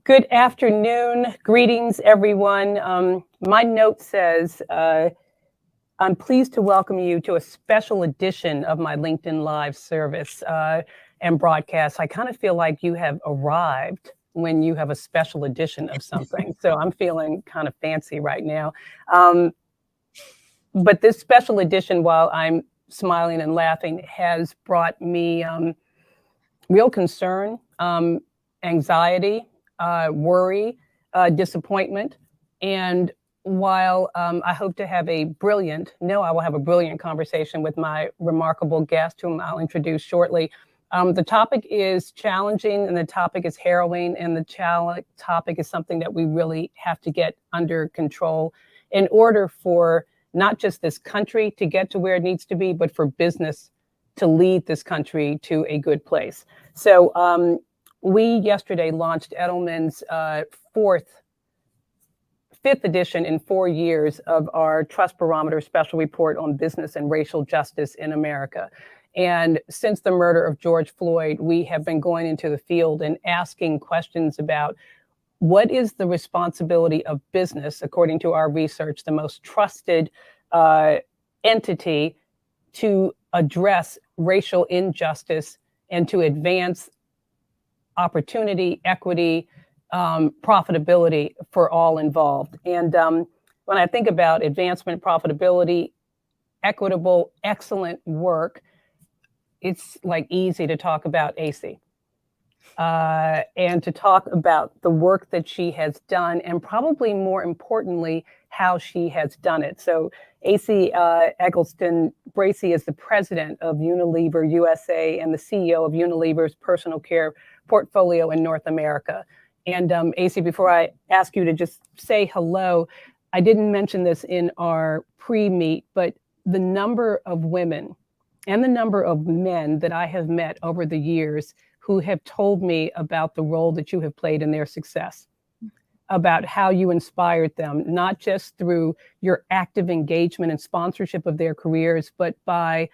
Good afternoon. Greetings, everyone. My note says, I'm pleased to welcome you to a special edition of my LinkedIn Live service and broadcast. I kind of feel like you have arrived when you have a special edition of something. So I'm feeling kind of fancy right now. But this special edition, while I'm smiling and laughing, has brought me real concern, anxiety, worry, disappointment. And while I hope to have I will have a brilliant conversation with my remarkable guest, whom I'll introduce shortly. The topic is challenging and the topic is harrowing, and the topic is something that we really have to get under control in order for not just this country to get to where it needs to be, but for business to lead this country to a good place. So we yesterday launched Edelman's fifth edition in 4 years of our Trust Barometer Special Report on Business and Racial Justice in America. And since the murder of George Floyd, we have been going into the field and asking questions about what is the responsibility of business, according to our research, the most trusted entity to address racial injustice and to advance opportunity, equity, profitability for all involved. And when I think about advancement, profitability, equitable, excellent work, it's like easy to talk about Esi and to talk about the work that she has done, and probably more importantly, how she has done it. So Esi Eggleston Bracey is the president of Unilever USA and the CEO of Unilever's personal care portfolio in North America. And Esi, before I ask you to just say hello, I didn't mention this in our pre-meet, but the number of women and the number of men that I have met over the years who have told me about the role that you have played in their success, about how you inspired them, not just through your active engagement and sponsorship of their careers, but by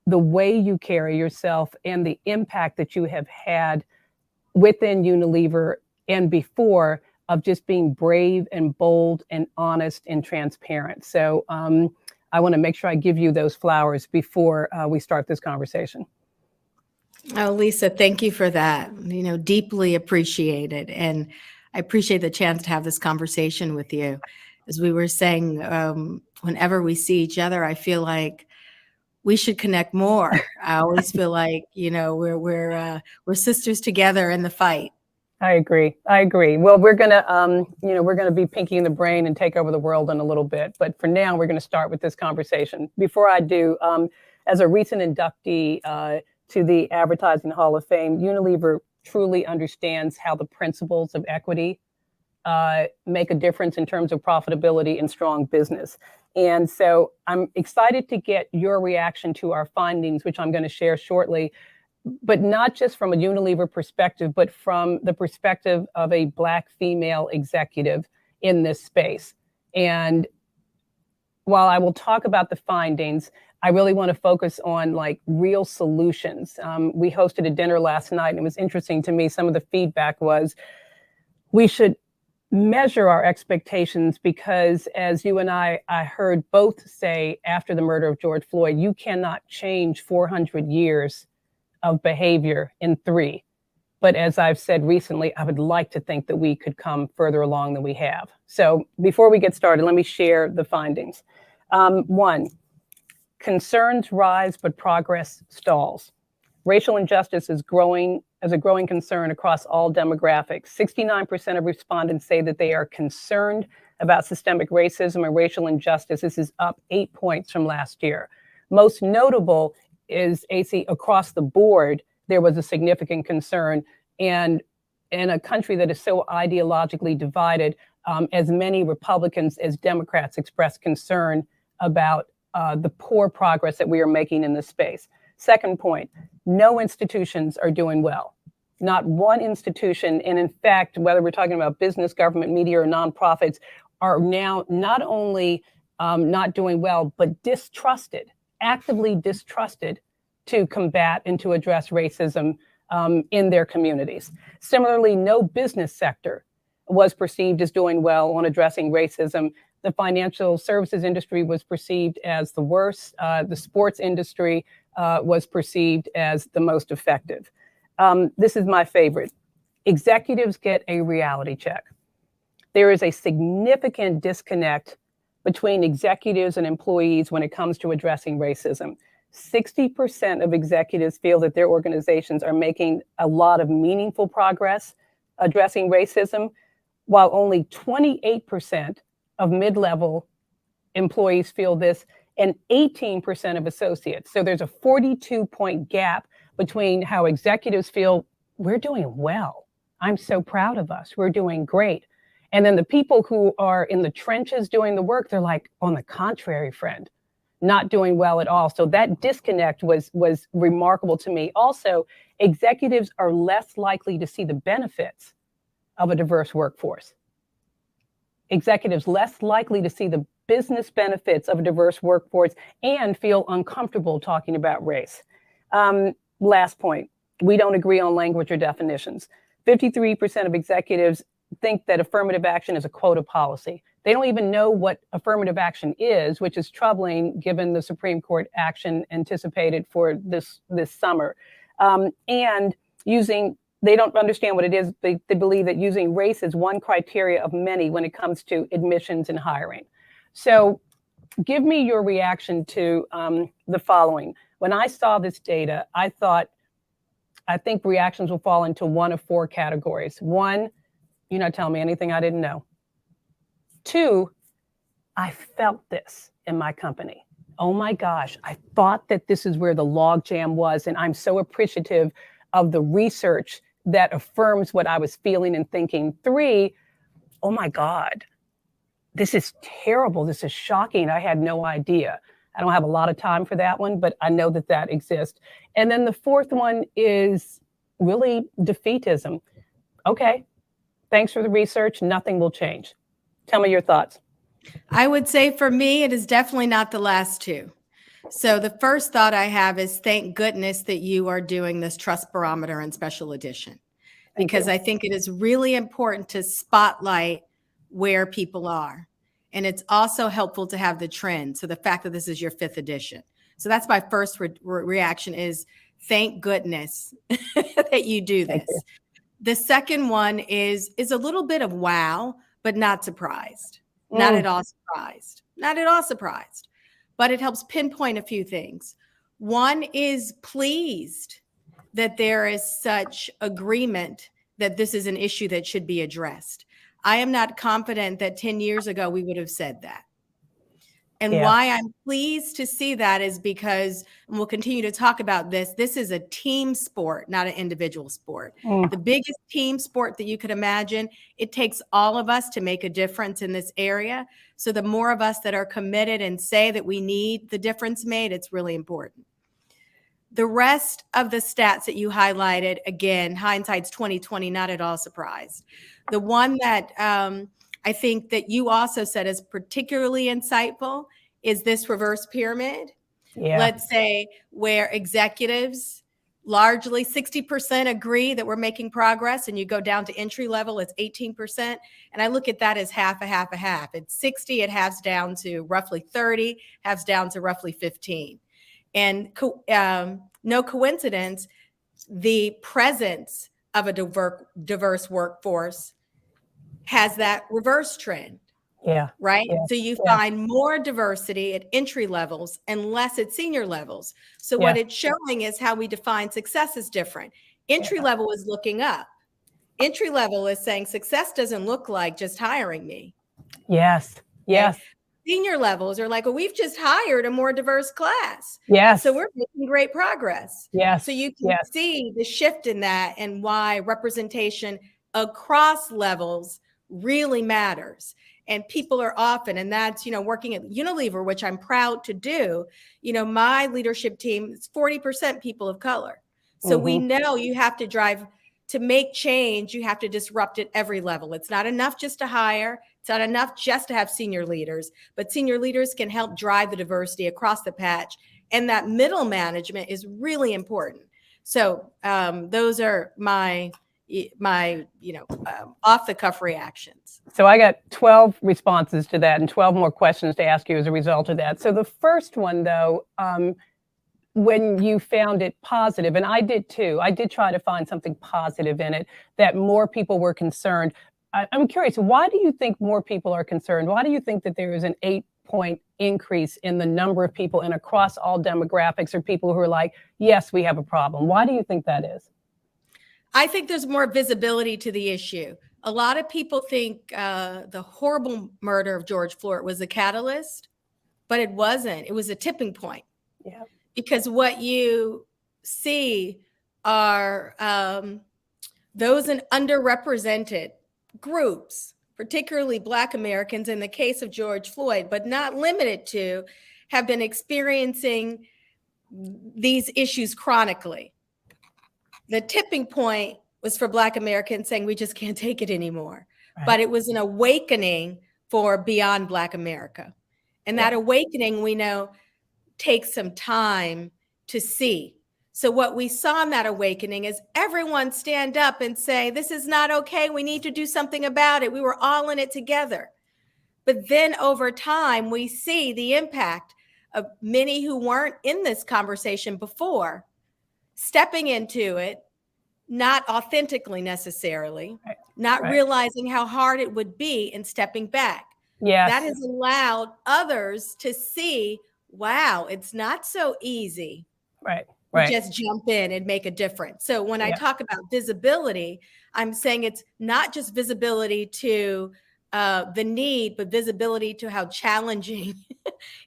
the way you carry yourself and the impact that you have had within Unilever and before, of just being brave and bold and honest and transparent. So I want to make sure I give you those flowers before we start this conversation. Oh, Lisa, thank you for that. Deeply appreciated. And I appreciate the chance to have this conversation with you. As we were saying, whenever we see each other, I feel like we should connect more. I always feel like, we're sisters together in the fight. I agree. Well, we're gonna be pinky in the brain and take over the world in a little bit. But for now, we're going to start with this conversation. Before I do, as a recent inductee to the Advertising Hall of Fame, Unilever truly understands how the principles of equity make a difference in terms of profitability and strong business. And so I'm excited to get your reaction to our findings, which I'm going to share shortly, but not just from a Unilever perspective, but from the perspective of a Black female executive in this space. And while I will talk about the findings, I really want to focus on like real solutions. We hosted a dinner last night, and it was interesting to me. Some of the feedback was we should measure our expectations, because as you and I heard both say after the murder of George Floyd, you cannot change 400 years of behavior in 3. But as I've said recently, I would like to think that we could come further along than we have. So before we get started, let me share the findings. 1, concerns rise, but progress stalls. Racial injustice is growing as a growing concern across all demographics. 69% of respondents say that they are concerned about systemic racism and racial injustice. This is up 8 points from last year. Most notable is Esi, across the board, there was a significant concern. And in a country that is so ideologically divided, as many Republicans as Democrats expressed concern about the poor progress that we are making in this space. Second point, no institutions are doing well. Not one institution, and in fact, whether we're talking about business, government, media, or nonprofits, are now not only not doing well, but distrusted, actively distrusted to combat and to address racism in their communities. Similarly, no business sector was perceived as doing well on addressing racism. The financial services industry was perceived as the worst. The sports industry was perceived as the most effective. This is my favorite. Executives get a reality check. There is a significant disconnect between executives and employees when it comes to addressing racism. 60% of executives feel that their organizations are making a lot of meaningful progress addressing racism, while only 28% of mid-level employees feel this, and 18% of associates. So there's a 42-point gap between how executives feel, we're doing well. I'm so proud of us. We're doing great. And then the people who are in the trenches doing the work, they're like, on the contrary, friend, not doing well at all. So that disconnect was remarkable to me. Also, executives are less likely to see the benefits of a diverse workforce. Executives less likely to see the business benefits of a diverse workforce and feel uncomfortable talking about race. Last point, we don't agree on language or definitions. 53% of executives think that affirmative action is a quota policy. They don't even know what affirmative action is, which is troubling given the Supreme Court action anticipated for this summer. They don't understand what it is. They believe that using race is one criteria of many when it comes to admissions and hiring. So give me your reaction to the following. When I saw this data, I think reactions will fall into one of four categories. One, you're not telling me anything I didn't know. Two, I felt this in my company. Oh my gosh, I thought that this is where the logjam was, and I'm so appreciative of the research that affirms what I was feeling and thinking. Three, oh my God, this is terrible. This is shocking. I had no idea. I don't have a lot of time for that one, but I know that that exists. And then the fourth one is really defeatism. Okay, thanks for the research. Nothing will change. Tell me your thoughts. I would say for me, it is definitely not the last two. So the first thought I have is thank goodness that you are doing this trust barometer and special edition, because I think it is really important to spotlight where people are. And it's also helpful to have the trend. So the fact that this is your fifth edition. So that's my first reaction is thank goodness that you do this. You. The second one is a little bit of wow, but not surprised. Not at all surprised. Not at all surprised. But it helps pinpoint a few things. One is pleased that there is such agreement that this is an issue that should be addressed. I am not confident that 10 years ago we would have said that. And why I'm pleased to see that is because, and we'll continue to talk about this, this is a team sport, not an individual sport. The biggest team sport that you could imagine. It takes all of us to make a difference in this area. So the more of us that are committed and say that we need the difference made, it's really important. The rest of the stats that you highlighted, again, hindsight's 2020, not at all surprised. The one that I think that you also said is particularly insightful is this reverse pyramid. Let's say where executives, largely 60% agree that we're making progress, and you go down to entry level, it's 18%. And I look at that as half a half a half. It's 60, it halves down to roughly 30, halves down to roughly 15. And no coincidence, the presence of a diverse workforce has that reverse trend. Right. So you find more diversity at entry levels and less at senior levels. So what it's showing is how we define success is different. Entry level is looking up. Entry level is saying success doesn't look like just hiring me. Yes. Senior levels are like, well, we've just hired a more diverse class. So we're making great progress. So you can see the shift in that and why representation across levels really matters. And people are often, and that's, working at Unilever, which I'm proud to do, my leadership team is 40% people of color. So we know you have to drive to make change. You have to disrupt at every level. It's not enough just to hire. It's not enough just to have senior leaders, but senior leaders can help drive the diversity across the patch. And that middle management is really important. So those are my off the cuff reactions. So I got 12 responses to that and 12 more questions to ask you as a result of that. So the first one, though, when you found it positive, and I did too, I did try to find something positive in it, that more people were concerned. I'm curious, why do you think more people are concerned? Why do you think that there is an 8-point increase in the number of people and across all demographics or people who are like, yes, we have a problem? Why do you think that is? I think there's more visibility to the issue. A lot of people think the horrible murder of George Floyd was a catalyst, but it wasn't. It was a tipping point. Yeah. Because what you see are those in underrepresented groups, particularly Black Americans in the case of George Floyd, but not limited to, have been experiencing these issues chronically. The tipping point was for Black Americans saying we just can't take it anymore. Right. But it was an awakening for beyond Black America. And that awakening, we know, takes some time to see. So what we saw in that awakening is everyone stand up and say, this is not okay. We need to do something about it. We were all in it together. But then over time, we see the impact of many who weren't in this conversation before stepping into it, not authentically necessarily, not realizing how hard it would be and stepping back. Yes. That has allowed others to see, wow, it's not so easy. Right. Just jump in and make a difference. So when I talk about visibility, I'm saying it's not just visibility to the need, but visibility to how challenging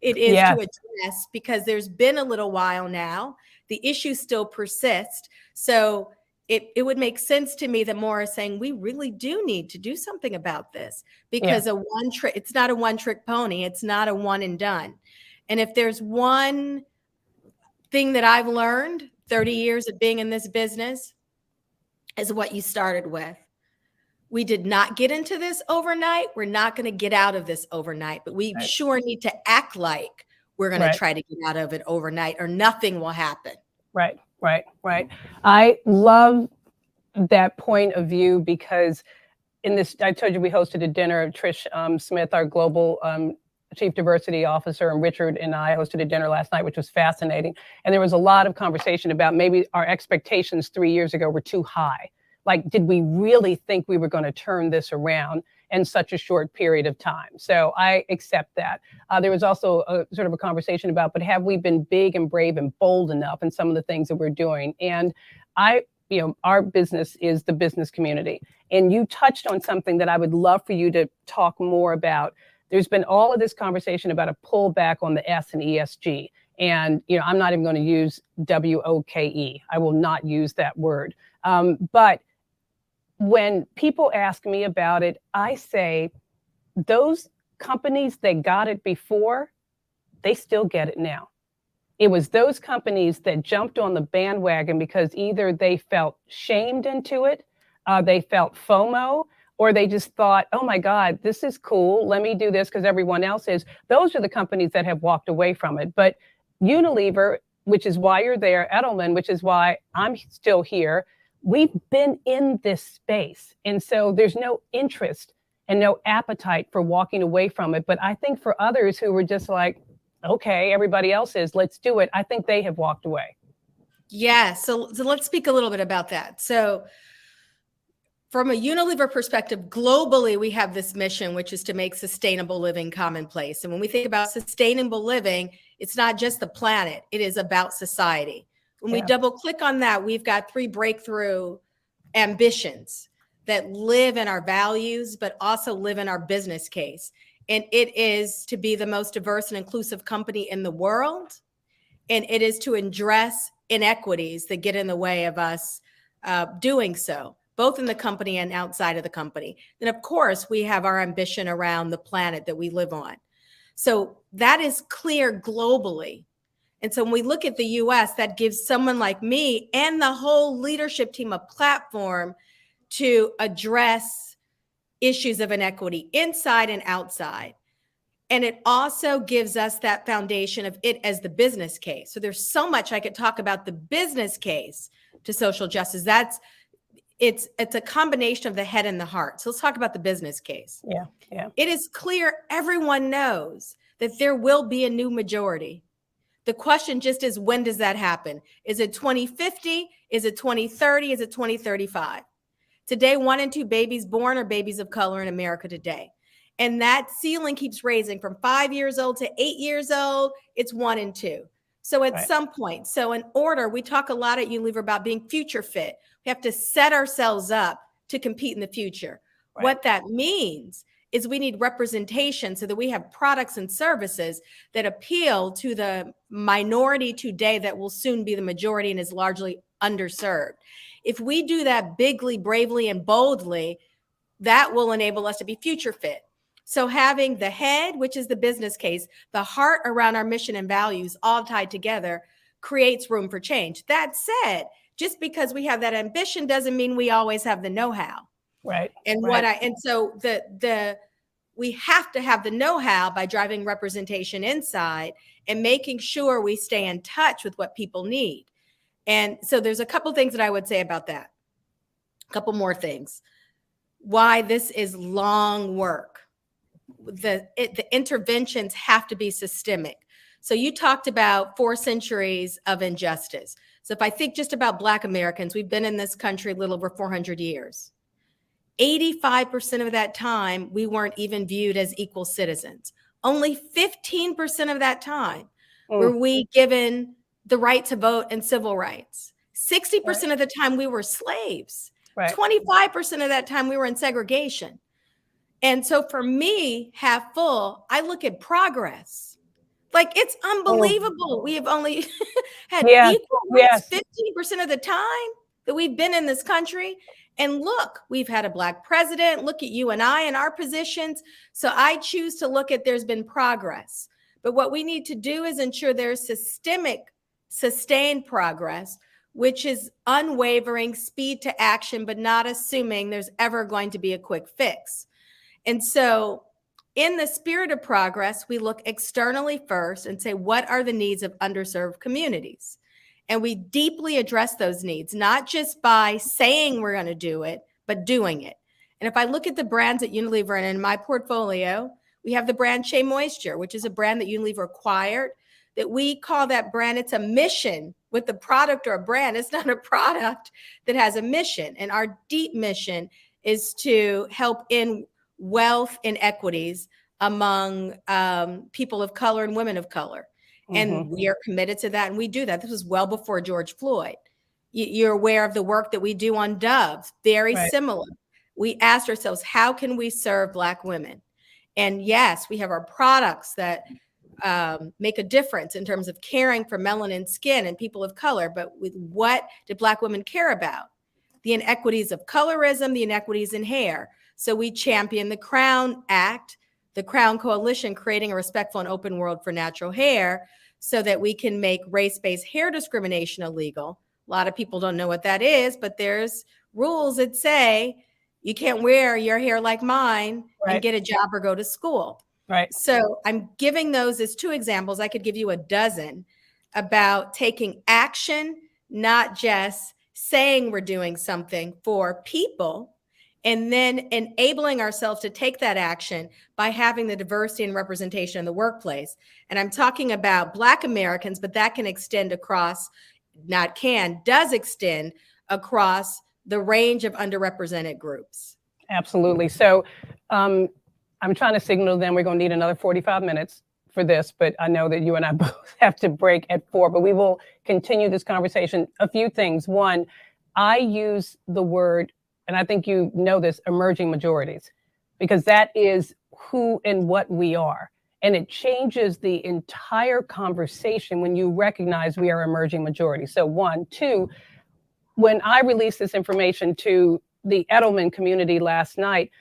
it is to address, because there's been a little while now. The issues still persist. So it would make sense to me that more is saying we really do need to do something about this, because it's not a one-trick pony. It's not a one and done. And if there's one thing that I've learned 30 years of being in this business, is what you started with. We did not get into this overnight. We're not going to get out of this overnight, but we sure need to act like we're going to try to get out of it overnight, or nothing will happen. Right. I love that point of view, because in this, I told you we hosted a dinner. Trish Smith, our global Chief Diversity Officer, and Richard and I hosted a dinner last night, which was fascinating. And there was a lot of conversation about maybe our expectations 3 years ago were too high. Like, did we really think we were going to turn this around in such a short period of time? So I accept that. There was also a sort of a conversation about, but have we been big and brave and bold enough in some of the things that we're doing? And our business is the business community. And you touched on something that I would love for you to talk more about. There's been all of this conversation about a pullback on the S and ESG. And, I'm not even going to use WOKE. I will not use that word. But when people ask me about it, I say those companies that got it before, they still get it now. It was those companies that jumped on the bandwagon because either they felt shamed into it, they felt FOMO, or they just thought, oh my God, this is cool. Let me do this because everyone else is. Those are the companies that have walked away from it. But Unilever, which is why you're there, Edelman, which is why I'm still here, we've been in this space. And so there's no interest and no appetite for walking away from it. But I think for others who were just like, okay, everybody else is, let's do it, I think they have walked away. Yeah, so let's speak a little bit about that. So from a Unilever perspective, globally, we have this mission, which is to make sustainable living commonplace. And when we think about sustainable living, it's not just the planet, it is about society. When we double click on that, we've got 3 breakthrough ambitions that live in our values, but also live in our business case. And it is to be the most diverse and inclusive company in the world. And it is to address inequities that get in the way of us doing so, both in the company and outside of the company. Then, of course, we have our ambition around the planet that we live on. So that is clear globally. And so when we look at the U.S., that gives someone like me and the whole leadership team a platform to address issues of inequity inside and outside. And it also gives us that foundation of it as the business case. So there's so much I could talk about the business case to social justice. It's a combination of the head and the heart. So let's talk about the business case. Yeah. It is clear everyone knows that there will be a new majority. The question just is, when does that happen? Is it 2050? Is it 2030? Is it 2035? Today, 1 in 2 babies born are babies of color in America today. And that ceiling keeps raising from 5 years old to 8 years old. It's 1 in 2. So at some point, so in order, we talk a lot at Unilever about being future fit. We have to set ourselves up to compete in the future. Right. What that means is we need representation so that we have products and services that appeal to the minority today that will soon be the majority and is largely underserved. If we do that bigly, bravely, and boldly, that will enable us to be future fit. So having the head, which is the business case, the heart around our mission and values all tied together creates room for change. That said, just because we have that ambition doesn't mean we always have the know-how. Right. And so we have to have the know-how by driving representation inside and making sure we stay in touch with what people need. And so there's a couple things that I would say about that. A couple more things. Why this is long work. The interventions have to be systemic. So you talked about 4 centuries of injustice. So if I think just about Black Americans, we've been in this country a little over 400 years. 85% of that time, we weren't even viewed as equal citizens. Only 15% of that time were we given the right to vote and civil rights. 60% of the time we were slaves. 25% of that time we were in segregation. And so for me, half full, I look at progress. Like, it's unbelievable. We have only had equal rights 15% of the time that we've been in this country. And look, we've had a Black president. Look at you and I in our positions. So I choose to look at there's been progress. But what we need to do is ensure there's systemic, sustained progress, which is unwavering speed to action, but not assuming there's ever going to be a quick fix. And so in the spirit of progress, we look externally first and say, what are the needs of underserved communities? And we deeply address those needs, not just by saying we're going to do it, but doing it. And if I look at the brands at Unilever and in my portfolio, we have the brand Shea Moisture, which is a brand that Unilever acquired, that we call that brand, it's a mission with the product or a brand. It's not a product that has a mission. And our deep mission is to help in wealth inequities among people of color and women of color. And we are committed to that. And we do that. This was well before George Floyd. You're aware of the work that we do on Dove, very similar. We asked ourselves, how can we serve Black women? And yes, we have our products that make a difference in terms of caring for melanin skin and people of color. But with what do Black women care about? The inequities of colorism, the inequities in hair. So we champion the Crown Act, the Crown Coalition, creating a respectful and open world for natural hair so that we can make race-based hair discrimination illegal. A lot of people don't know what that is, but there's rules that say you can't wear your hair like mine and get a job or go to school. So I'm giving those as 2 examples. I could give you a dozen about taking action, not just saying we're doing something for people, and then enabling ourselves to take that action by having the diversity and representation in the workplace. And I'm talking about Black Americans, but that can extend across, does extend across the range of underrepresented groups. Absolutely. So I'm trying to signal them we're going to need another 45 minutes for this, but I know that you and I both have to break at 4, but we will continue this conversation. A few things. One, I use the word, and I think you know this, emerging majorities, because that is who and what we are. And it changes the entire conversation when you recognize we are emerging majorities. So 1, 2, when I released this information to the Edelman community last night,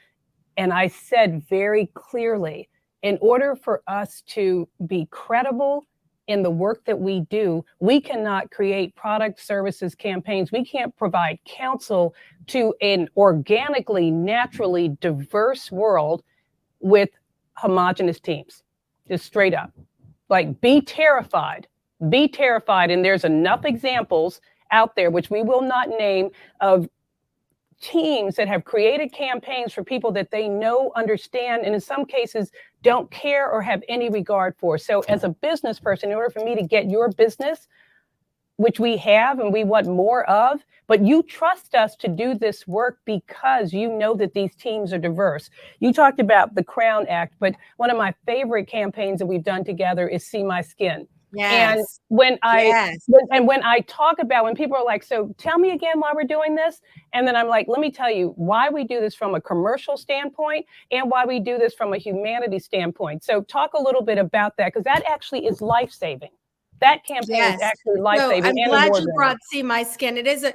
and I said very clearly, in order for us to be credible in the work that we do, we cannot create product, services, campaigns. We can't provide counsel to an organically, naturally diverse world with homogenous teams. just straight up. Like, be terrified. Be terrified. And there's enough examples out there, which we will not name, of teams that have created campaigns for people that they know, understand, and in some cases don't care or have any regard for. So as a business person, in order for me to get your business, which we have and we want more of, but you trust us to do this work because you know that these teams are diverse. You talked about the Crown Act, but one of my favorite campaigns that we've done together is See My Skin. Yes. And when Yes. when I talk about, when people are like, so tell me again why we're doing this. And then I'm like, let me tell you why we do this from a commercial standpoint and why we do this from a humanity standpoint. So talk a little bit about that, because that actually is life-saving. That campaign is actually life-saving. So I'm glad you brought See My Skin. It is,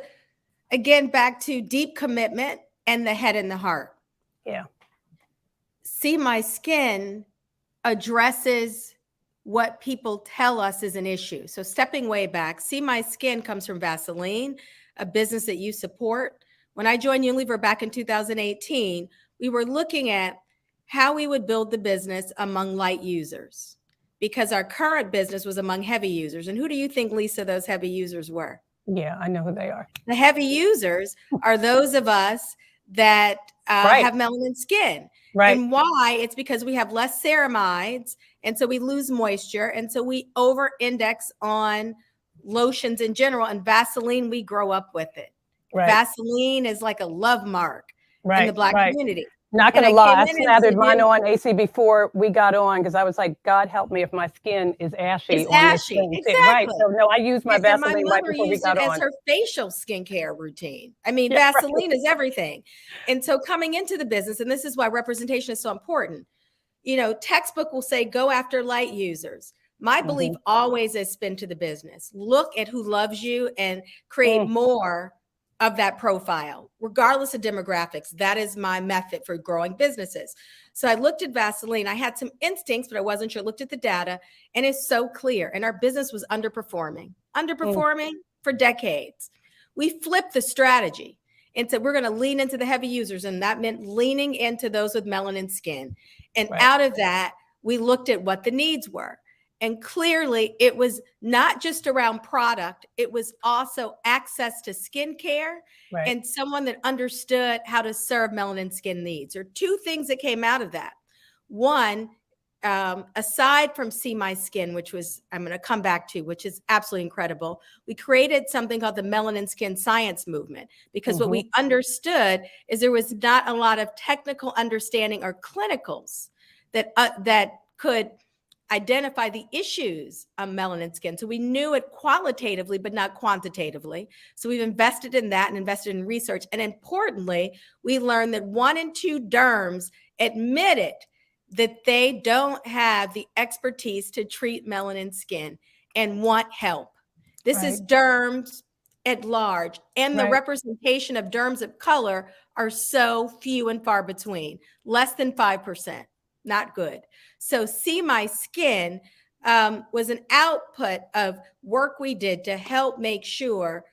again, back to deep commitment and the head and the heart. Yeah. See My Skin addresses what people tell us is an issue. So stepping way back, See My Skin comes from Vaseline, a business that you support. When I joined Unilever back in 2018, we were looking at how we would build the business among light users, because our current business was among heavy users. And who do you think, Lisa, those heavy users were? Yeah, I know who they are. The heavy users are those of us that have melanin skin. Right. And why? It's because we have less ceramides, and so we lose moisture, and so we over-index on lotions in general. And Vaseline, we grow up with it. Right. Vaseline is like a love mark in the Black community. Not going to lie, I slathered mine on AC before we got on, because I was like, God help me if my skin is ashy. It's ashy, exactly. Right. So no, I use my Vaseline right before we got on. My mother used it as her facial skincare routine. I mean, Vaseline is everything. And so coming into the business, and this is why representation is so important. You know, textbook will say, go after light users. My belief always is spin to the business. Look at who loves you and create more of that profile, regardless of demographics. That is my method for growing businesses. So I looked at Vaseline. I had some instincts, but I wasn't sure. Looked at the data, and it's so clear. And our business was underperforming for decades. We flipped the strategy and said, we're going to lean into the heavy users. And that meant leaning into those with melanin skin. And out of that, we looked at what the needs were. And clearly, it was not just around product. It was also access to skincare and someone that understood how to serve melanin skin needs. There are two things that came out of that. One, aside from See My Skin, which was, I'm going to come back to, which is absolutely incredible, we created something called the Melanin Skin Science Movement, because what we understood is there was not a lot of technical understanding or clinicals that could identify the issues of melanin skin. So we knew it qualitatively, but not quantitatively. So we've invested in that and invested in research. And importantly, we learned that 1 in 2 derms admitted that they don't have the expertise to treat melanin skin and want help. This is derms at large. And the representation of derms of color are so few and far between, less than 5%. Not good. So See My Skin was an output of work we did to help make sure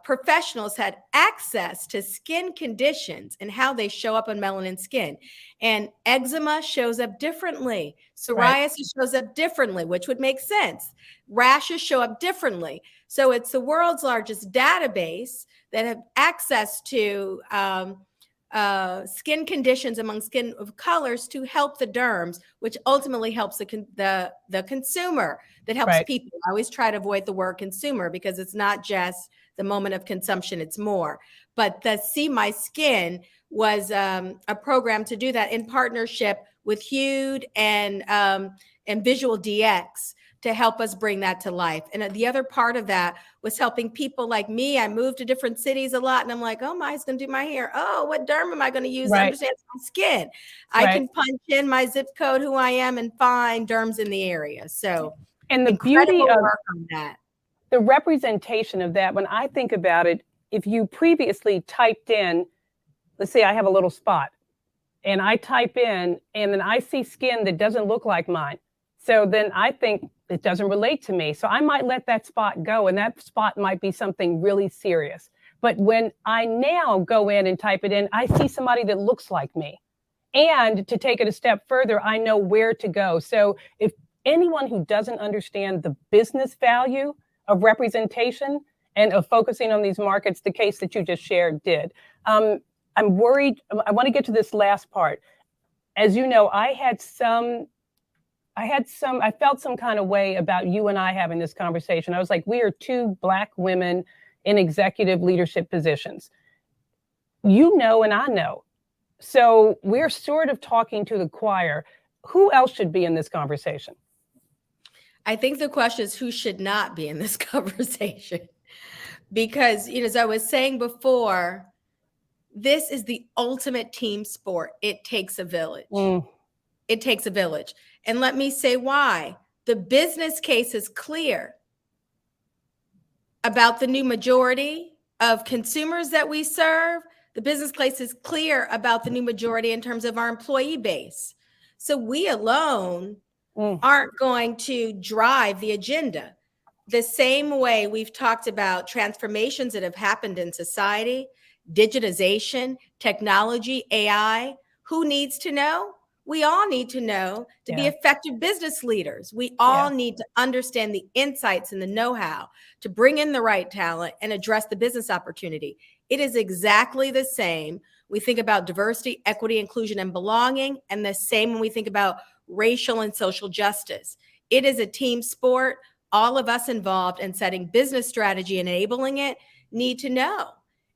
professionals had access to skin conditions and how they show up on melanin skin. And eczema shows up differently. Psoriasis shows up differently, which would make sense. Rashes show up differently. So it's the world's largest database that have access to skin conditions among skin of colors to help the derms, which ultimately helps the consumer, that helps people. I always try to avoid the word consumer, because it's not just the moment of consumption, it's more. But the See My Skin was a program to do that in partnership with Hued and Visual DX to help us bring that to life. And the other part of that was helping people like me. I moved to different cities a lot, and I'm like, oh, Maya's going to do my hair. Oh, what derm am I going to use to understand my skin? I can punch in my zip code, who I am, and find derms in the area. So, and the beauty of work on that, the representation of that, when I think about it, if you previously typed in, let's say I have a little spot, and I type in, and then I see skin that doesn't look like mine. So then I think it doesn't relate to me. So I might let that spot go, and that spot might be something really serious. But when I now go in and type it in, I see somebody that looks like me. And to take it a step further, I know where to go. So if anyone who doesn't understand the business value of representation and of focusing on these markets, the case that you just shared did. I'm worried. I want to get to this last part. As you know, I felt some kind of way about you and I having this conversation. I was like, we are two Black women in executive leadership positions. You know, and I know. So we're sort of talking to the choir. Who else should be in this conversation? I think the question is who should not be in this conversation? Because, as I was saying before, this is the ultimate team sport. It takes a village. It takes a village. And let me say why. The business case is clear about the new majority of consumers that we serve. The business case is clear about the new majority in terms of our employee base. So we alone aren't going to drive the agenda. The same way we've talked about transformations that have happened in society, digitization, technology, AI. Who needs to know? We all need to know to be effective business leaders. We all need to understand the insights and the know-how to bring in the right talent and address the business opportunity. It is exactly the same. We think about diversity, equity, inclusion, and belonging, and the same when we think about racial and social justice. It is a team sport. All of us involved in setting business strategy and enabling it need to know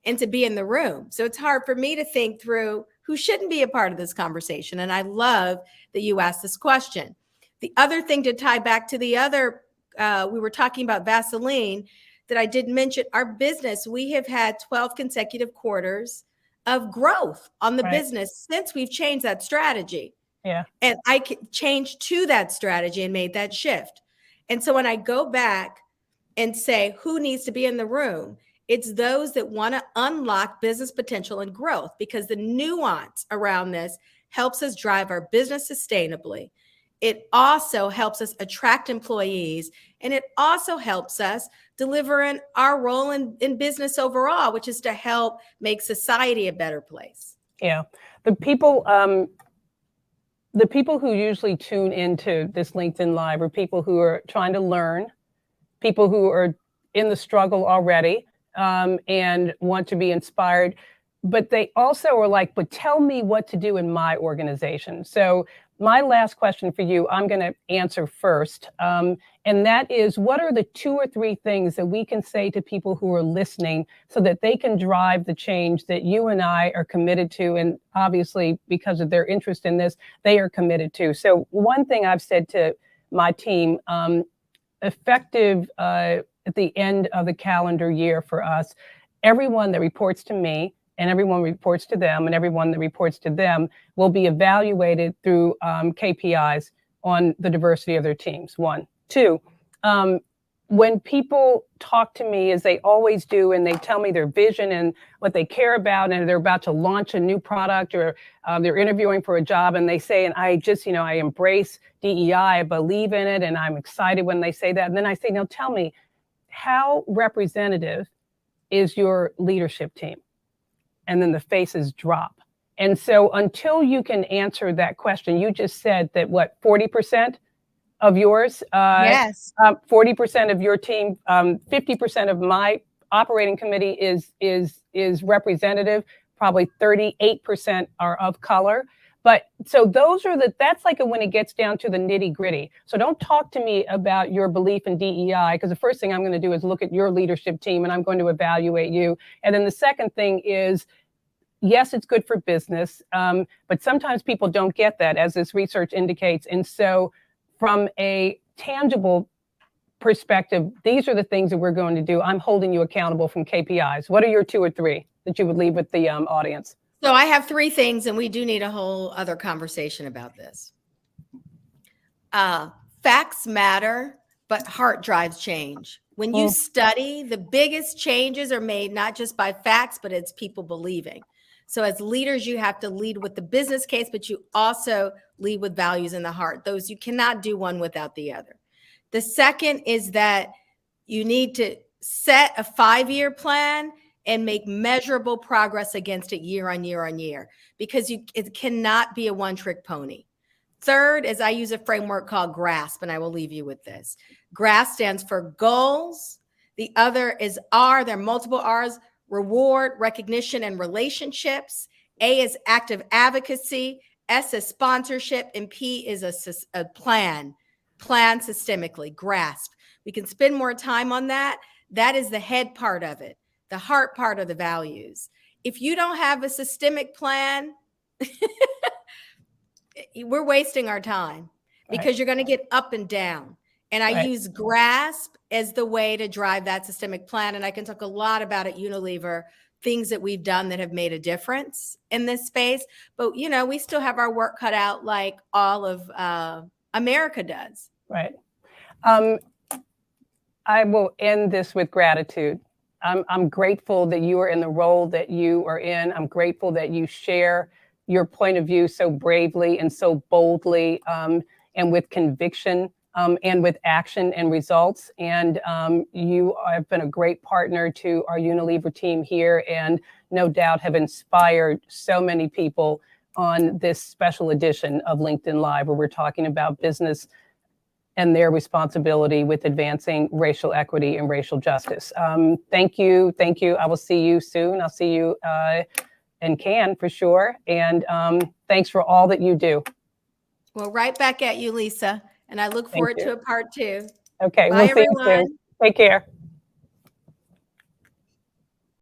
and to be in the room. So it's hard for me to think through who shouldn't be a part of this conversation. And I love that you asked this question. The other thing to tie back to the other, we were talking about Vaseline, that I did mention, our business, we have had 12 consecutive quarters of growth on the business since we've changed that strategy. Yeah. And I changed to that strategy and made that shift. And so when I go back and say who needs to be in the room, it's those that want to unlock business potential and growth, because the nuance around this helps us drive our business sustainably. It also helps us attract employees, and it also helps us deliver in our role in business overall, which is to help make society a better place. Yeah. The people who usually tune into this LinkedIn Live are people who are trying to learn, people who are in the struggle already, and want to be inspired. But they also are like, but tell me what to do in my organization. So my last question for you, I'm going to answer first. And that is, what are the 2 or 3 things that we can say to people who are listening so that they can drive the change that you and I are committed to? And obviously, because of their interest in this, they are committed to. So one thing I've said to my team, effective at the end of the calendar year for us, everyone that reports to me and everyone reports to them and everyone that reports to them will be evaluated through KPIs on the diversity of their teams. 1. 2, when people talk to me, as they always do, and they tell me their vision and what they care about, and they're about to launch a new product, or they're interviewing for a job, and they say, and I just, I embrace DEI, I believe in it, and I'm excited when they say that. And then I say, now tell me, how representative is your leadership team? And then the faces drop. And so until you can answer that question, you just said that 40% of yours, yes, 40% of your team, 50% of my operating committee is representative. Probably 38% are of color. But so that's like when it gets down to the nitty gritty. So don't talk to me about your belief in DEI, because the first thing I'm going to do is look at your leadership team and I'm going to evaluate you. And then the second thing is, yes, it's good for business, but sometimes people don't get that, as this research indicates. And so from a tangible perspective, these are the things that we're going to do. I'm holding you accountable from KPIs. What are your 2 or 3 that you would leave with the audience? So I have 3 things, and we do need a whole other conversation about this. Facts matter, but heart drives change. When you study, the biggest changes are made not just by facts, but it's people believing. So as leaders, you have to lead with the business case, but you also lead with values in the heart. Those, you cannot do one without the other. The second is that you need to set a 5-year plan and make measurable progress against it year on year on year, because it cannot be a one-trick pony. Third is I use a framework called GRASP, and I will leave you with this. GRASP stands for goals. The other is R, there are multiple R's, reward, recognition, and relationships. A is active advocacy. S is sponsorship. And P is a plan systemically, GRASP. We can spend more time on that. That is the head part of it, the heart part of the values. If you don't have a systemic plan, we're wasting our time, because you're going to get up and down. And I use GRASP as the way to drive that systemic plan. And I can talk a lot about at Unilever, things that we've done that have made a difference in this space. But, you know, we still have our work cut out, like all of America does. Right. I will end this with gratitude. I'm grateful that you are in the role that you are in. I'm grateful that you share your point of view so bravely and so boldly, and with conviction, and with action and results. And you have been a great partner to our Unilever team here, and no doubt have inspired so many people on this special edition of LinkedIn Live, where we're talking about business and their responsibility with advancing racial equity and racial justice. Thank you. Thank you. I will see you soon. I'll see you in Cannes for sure. And thanks for all that you do. Well, right back at you, Lisa. And I look forward to a part 2. Okay. Bye, we'll see you everyone. soon. Take care.